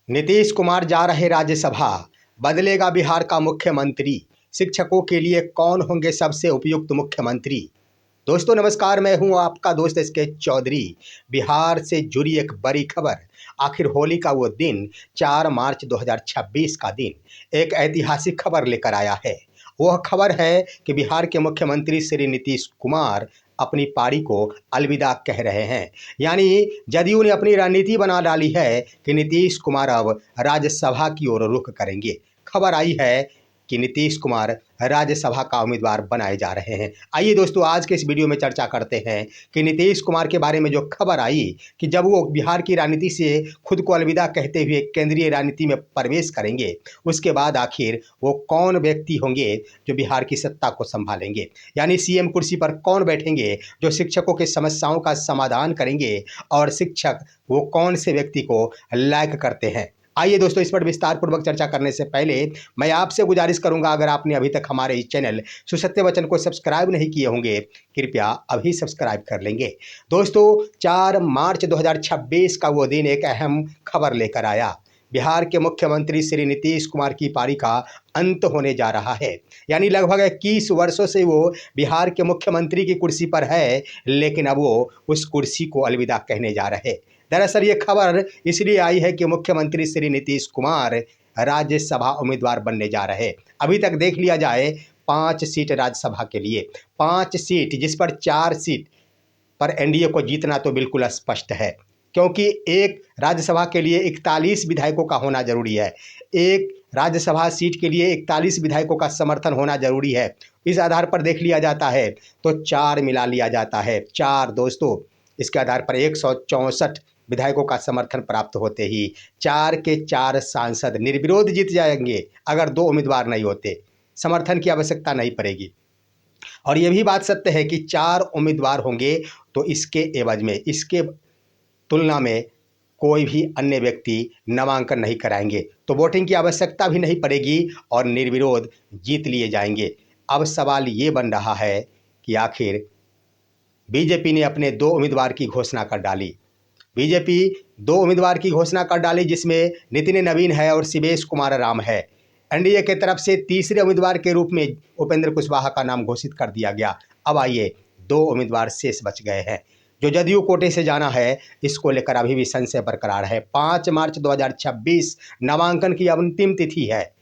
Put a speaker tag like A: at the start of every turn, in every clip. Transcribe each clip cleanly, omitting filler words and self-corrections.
A: नीतीश कुमार जा रहे राज्यसभा, बदलेगा बिहार का मुख्यमंत्री। शिक्षकों के लिए कौन होंगे सबसे उपयुक्त मुख्यमंत्री। दोस्तों नमस्कार, मैं हूं आपका दोस्त एसके चौधरी। बिहार से जुड़ी एक बड़ी खबर। आखिर होली का वो दिन 4 मार्च 2026 का दिन एक ऐतिहासिक खबर लेकर आया है। वह खबर है कि बिहार के मुख्यमंत्री श्री नीतीश कुमार अपनी पारी को अलविदा कह रहे हैं। यानी जदयू ने अपनी रणनीति बना डाली है कि नीतीश कुमार अब राज्यसभा की ओर रुख करेंगे। खबर आई है कि नीतीश कुमार राज्यसभा का उम्मीदवार बनाए जा रहे हैं। आइए दोस्तों, आज के इस वीडियो में चर्चा करते हैं कि नीतीश कुमार के बारे में जो खबर आई कि जब वो बिहार की राजनीति से खुद को अलविदा कहते हुए केंद्रीय राजनीति में प्रवेश करेंगे, उसके बाद आखिर वो कौन व्यक्ति होंगे जो बिहार की सत्ता को संभालेंगे। यानी सीएम कुर्सी पर कौन बैठेंगे जो शिक्षकों की समस्याओं का समाधान करेंगे, और शिक्षक वो कौन से व्यक्ति को लायक करते हैं। आइए दोस्तों, इस पर विस्तार पूर्वक चर्चा करने से पहले मैं आपसे गुजारिश करूंगा, अगर आपने अभी तक हमारे इस चैनल सुसत्य वचन को सब्सक्राइब नहीं किए होंगे, कृपया अभी सब्सक्राइब कर लेंगे। दोस्तों 4 मार्च 2026 का वो दिन एक अहम खबर लेकर आया। बिहार के मुख्यमंत्री श्री नीतीश कुमार की पारी का अंत होने जा रहा है। यानी लगभग 21 वर्षों से वो बिहार के मुख्यमंत्री की कुर्सी पर है, लेकिन अब वो उस कुर्सी को अलविदा कहने जा रहे। दरअसल ये खबर इसलिए आई है कि मुख्यमंत्री श्री नीतीश कुमार राज्यसभा उम्मीदवार बनने जा रहे। अभी तक देख लिया जाए 5 सीट राज्यसभा के लिए, 5 सीट जिस पर 4 सीट पर एनडीए को जीतना तो बिल्कुल स्पष्ट है, क्योंकि एक राज्यसभा के लिए 41 विधायकों का होना जरूरी है। एक राज्यसभा सीट के लिए 41 विधायकों का समर्थन होना जरूरी है। इस आधार पर देख लिया जाता है तो 4 मिला लिया जाता है, 4 दोस्तों। इसके आधार पर 164 विधायकों का समर्थन प्राप्त होते ही 4 के 4 सांसद निर्विरोध जीत जाएंगे। अगर 2 उम्मीदवार नहीं होते, समर्थन की आवश्यकता नहीं पड़ेगी। और यह भी बात सत्य है कि 4 उम्मीदवार होंगे तो इसके एवज में, इसके तुलना में कोई भी अन्य व्यक्ति नामांकन नहीं कराएंगे, तो वोटिंग की आवश्यकता भी नहीं पड़ेगी और निर्विरोध जीत लिए जाएंगे। अब सवाल ये बन रहा है कि आखिर बीजेपी ने अपने 2 उम्मीदवार की घोषणा कर डाली। बीजेपी 2 उम्मीदवार की घोषणा कर डाली, जिसमें नितिन नवीन है और शिवेश कुमार राम है। एनडीए की तरफ से तीसरे उम्मीदवार के रूप में उपेंद्र कुशवाहा का नाम घोषित कर दिया गया। अब आइए, 2 उम्मीदवार शेष बच गए हैं। जो जदयू कोटे से जाना है, इसको लेकर अभी भी संशय बरकरार है। 5 मार्च 2026 नामांकन की अंतिम तिथि है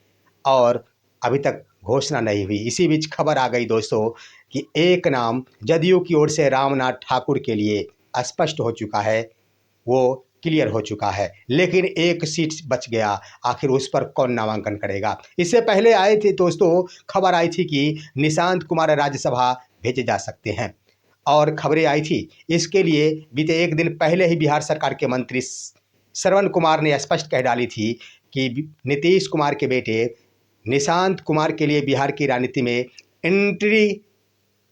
A: और अभी तक घोषणा नहीं हुई। इसी बीच खबर आ गई दोस्तों कि एक नाम जदयू की ओर से रामनाथ ठाकुर के लिए स्पष्ट हो चुका है, वो क्लियर हो चुका है, लेकिन एक सीट बच गया। आखिर उस पर कौन नामांकन करेगा। इससे पहले आए थे दोस्तों, खबर आई थी कि निशांत कुमार राज्यसभा भेजे जा सकते हैं, और खबरें आई थी इसके लिए बीते एक दिन पहले ही बिहार सरकार के मंत्री श्रवण कुमार ने स्पष्ट कह डाली थी कि नीतीश कुमार के बेटे निशांत कुमार के लिए बिहार की राजनीति में एंट्री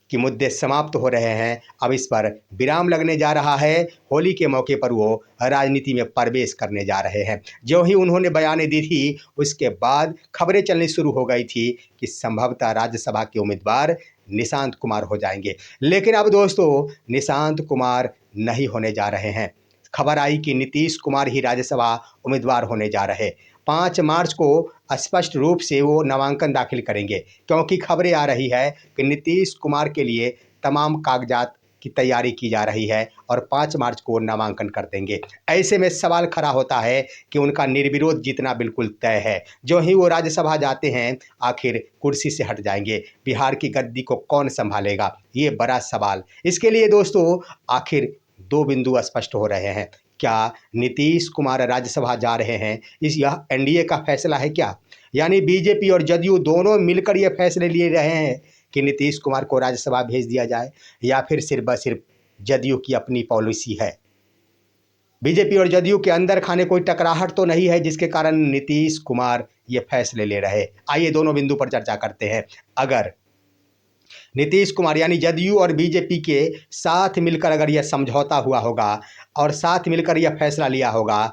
A: कि मुद्दे समाप्त हो रहे हैं। अब इस पर विराम लगने जा रहा है। होली के मौके पर वो राजनीति में प्रवेश करने जा रहे हैं। जो ही उन्होंने बयानें दी थी, उसके बाद खबरें चलनी शुरू हो गई थी कि संभवतः राज्यसभा के उम्मीदवार निशांत कुमार हो जाएंगे। लेकिन अब दोस्तों निशांत कुमार नहीं होने जा रहे हैं। खबर आई कि नीतीश कुमार ही राज्यसभा उम्मीदवार होने जा रहे। 5 मार्च को स्पष्ट रूप से वो नामांकन दाखिल करेंगे, क्योंकि खबरें आ रही है कि नीतीश कुमार के लिए तमाम कागजात की तैयारी की जा रही है और 5 मार्च को नामांकन कर देंगे। ऐसे में सवाल खड़ा होता है कि उनका निर्विरोध जीतना बिल्कुल तय है। जो ही वो राज्यसभा जाते हैं, आखिर कुर्सी से हट जाएंगे। बिहार की गद्दी को कौन संभालेगा, ये बड़ा सवाल। इसके लिए दोस्तों आखिर 2 बिंदु स्पष्ट हो रहे हैं। क्या नीतीश कुमार राज्यसभा जा रहे हैं, यह एनडीए का फैसला है क्या? यानी बीजेपी और जदयू दोनों मिलकर ये फैसले लिए रहे हैं कि नीतीश कुमार को राज्यसभा भेज दिया जाए, या फिर सिर्फ ब सिर्फ जदयू की अपनी पॉलिसी है? बीजेपी और जदयू के अंदर खाने कोई टकराहट तो नहीं है जिसके कारण नीतीश कुमार ये फैसले ले रहे? आइए दोनों बिंदु पर चर्चा करते हैं। अगर नीतीश कुमार यानी जदयू और बीजेपी के साथ मिलकर अगर यह समझौता हुआ होगा और साथ मिलकर यह फैसला लिया होगा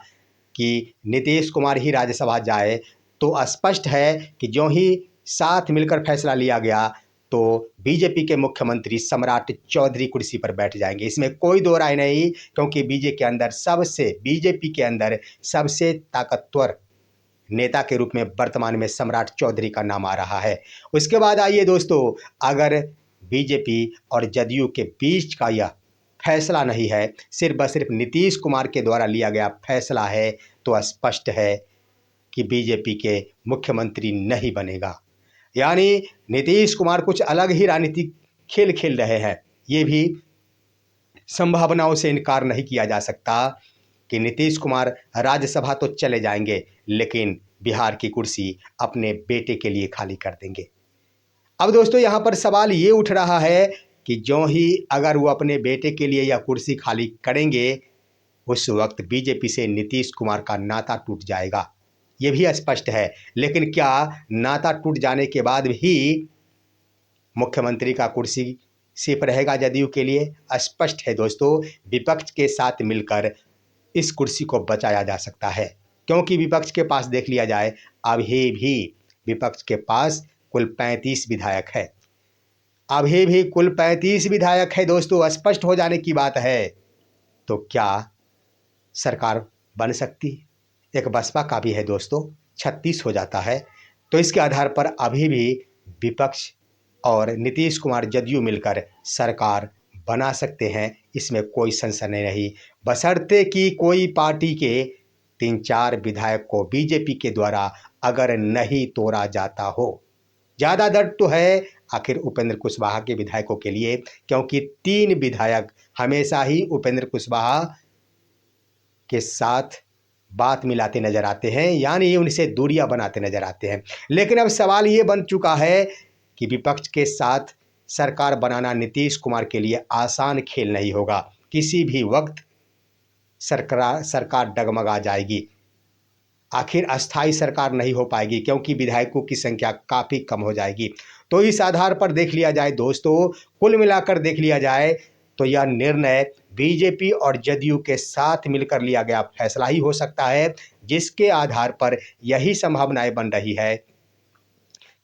A: कि नीतीश कुमार ही राज्यसभा जाए, तो स्पष्ट है कि जो ही साथ मिलकर फैसला लिया गया तो बीजेपी के मुख्यमंत्री सम्राट चौधरी कुर्सी पर बैठ जाएंगे, इसमें कोई दो राय नहीं, क्योंकि बीजेपी के अंदर सबसे ताकतवर नेता के रूप में वर्तमान में सम्राट चौधरी का नाम आ रहा है। उसके बाद आइए दोस्तों, अगर बीजेपी और जदयू के बीच का यह फैसला नहीं है, सिर्फ नीतीश कुमार के द्वारा लिया गया फैसला है, तो स्पष्ट है कि बीजेपी के मुख्यमंत्री नहीं बनेगा। यानी नीतीश कुमार कुछ अलग ही राजनीतिक खेल खेल रहे हैं। ये भी संभावनाओं से इनकार नहीं किया जा सकता कि नीतीश कुमार राज्यसभा तो चले जाएंगे, लेकिन बिहार की कुर्सी अपने बेटे के लिए खाली कर देंगे। अब दोस्तों, यहाँ पर सवाल ये उठ रहा है कि जो ही अगर वो अपने बेटे के लिए यह कुर्सी खाली करेंगे, उस वक्त बीजेपी से नीतीश कुमार का नाता टूट जाएगा, ये भी स्पष्ट है। लेकिन क्या नाता टूट जाने के बाद भी मुख्यमंत्री का कुर्सी सिर्फ रहेगा जदयू के लिए? स्पष्ट है दोस्तों, विपक्ष के साथ मिलकर इस कुर्सी को बचाया जा सकता है, क्योंकि विपक्ष के पास देख लिया जाए, अभी भी विपक्ष के पास कुल 35 विधायक है। अभी भी कुल 35 विधायक है दोस्तों, स्पष्ट हो जाने की बात है। तो क्या सरकार बन सकती है? एक बसपा का भी है दोस्तों, 36 हो जाता है। तो इसके आधार पर अभी भी विपक्ष और नीतीश कुमार जदयू मिलकर सरकार बना सकते हैं, इसमें कोई संशय नहीं, बशर्ते कि कोई पार्टी के 3-4 विधायक को बीजेपी के द्वारा अगर नहीं तोड़ा जाता हो। ज़्यादा दर्द तो है आखिर उपेंद्र कुशवाहा के विधायकों के लिए, क्योंकि 3 विधायक हमेशा ही उपेंद्र कुशवाहा के साथ बात मिलाते नजर आते हैं, यानी उनसे दूरियां बनाते नजर आते हैं। लेकिन अब सवाल ये बन चुका है कि विपक्ष के साथ सरकार बनाना नीतीश कुमार के लिए आसान खेल नहीं होगा। किसी भी वक्त सरकार डगमगा जाएगी, आखिर अस्थाई सरकार नहीं हो पाएगी, क्योंकि विधायकों की संख्या काफ़ी कम हो जाएगी। तो इस आधार पर देख लिया जाए दोस्तों, कुल मिलाकर देख लिया जाए तो यह निर्णय बीजेपी और जदयू के साथ मिलकर लिया गया फैसला ही हो सकता है, जिसके आधार पर यही संभावनाएं बन रही है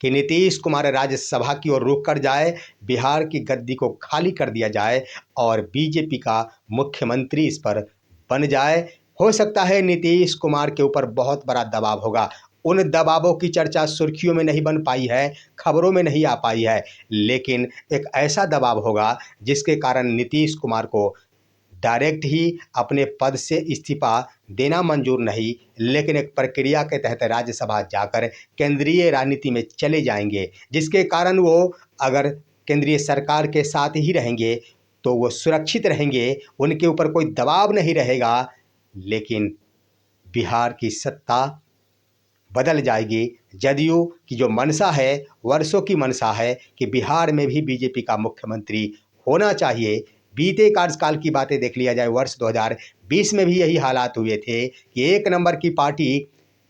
A: कि नीतीश कुमार राज्यसभा की ओर रुख कर जाए, बिहार की गद्दी को खाली कर दिया जाए और बीजेपी का मुख्यमंत्री इस पर बन जाए। हो सकता है नीतीश कुमार के ऊपर बहुत बड़ा दबाव होगा। उन दबावों की चर्चा सुर्खियों में नहीं बन पाई है, खबरों में नहीं आ पाई है, लेकिन एक ऐसा दबाव होगा जिसके कारण नीतीश कुमार को डायरेक्ट ही अपने पद से इस्तीफा देना मंजूर नहीं, लेकिन एक प्रक्रिया के तहत राज्यसभा जाकर केंद्रीय राजनीति में चले जाएंगे, जिसके कारण वो अगर केंद्रीय सरकार के साथ ही रहेंगे तो वो सुरक्षित रहेंगे, उनके ऊपर कोई दबाव नहीं रहेगा। लेकिन बिहार की सत्ता बदल जाएगी। जदयू की जो मंशा है, वर्षों की मंशा है कि बिहार में भी बीजेपी का मुख्यमंत्री होना चाहिए। बीते कार्यकाल की बातें देख लिया जाए, वर्ष 2020 में भी यही हालात हुए थे कि 1 नंबर की पार्टी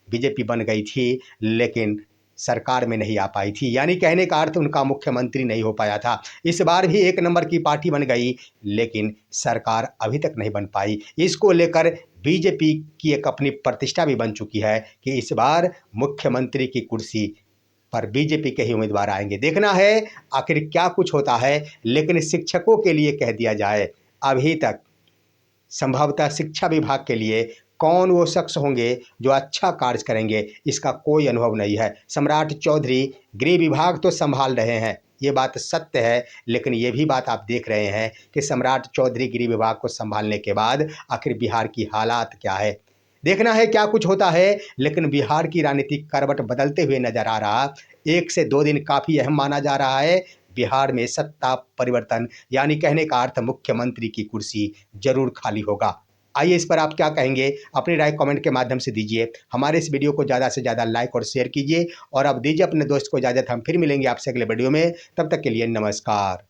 A: बीजेपी बन गई थी, लेकिन सरकार में नहीं आ पाई थी, यानी कहने का अर्थ उनका मुख्यमंत्री नहीं हो पाया था। इस बार भी 1 नंबर की पार्टी बन गई, लेकिन सरकार अभी तक नहीं बन पाई। इसको लेकर बीजेपी की एक अपनी प्रतिष्ठा भी बन चुकी है कि इस बार मुख्यमंत्री की कुर्सी पर बीजेपी के ही उम्मीदवार आएंगे। देखना है आखिर क्या कुछ होता है। लेकिन शिक्षकों के लिए कह दिया जाए, अभी तक संभवतः शिक्षा विभाग के लिए कौन वो शख्स होंगे जो अच्छा कार्य करेंगे, इसका कोई अनुभव नहीं है। सम्राट चौधरी गृह विभाग तो संभाल रहे हैं, ये बात सत्य है, लेकिन ये भी बात आप देख रहे हैं कि सम्राट चौधरी गृह विभाग को संभालने के बाद आखिर बिहार की हालात क्या है। देखना है क्या कुछ होता है। लेकिन बिहार की राजनीतिक करवट बदलते हुए नजर आ रहा, 1 से 2 दिन काफ़ी अहम माना जा रहा है। बिहार में सत्ता परिवर्तन, यानी कहने का अर्थ मुख्यमंत्री की कुर्सी जरूर खाली होगा। आइए इस पर आप क्या कहेंगे, अपनी राय कमेंट के माध्यम से दीजिए। हमारे इस वीडियो को ज़्यादा से ज़्यादा लाइक और शेयर कीजिए, और अब दीजिए अपने दोस्त को इजाज़त। हम फिर मिलेंगे आपसे अगले वीडियो में, तब तक के लिए नमस्कार।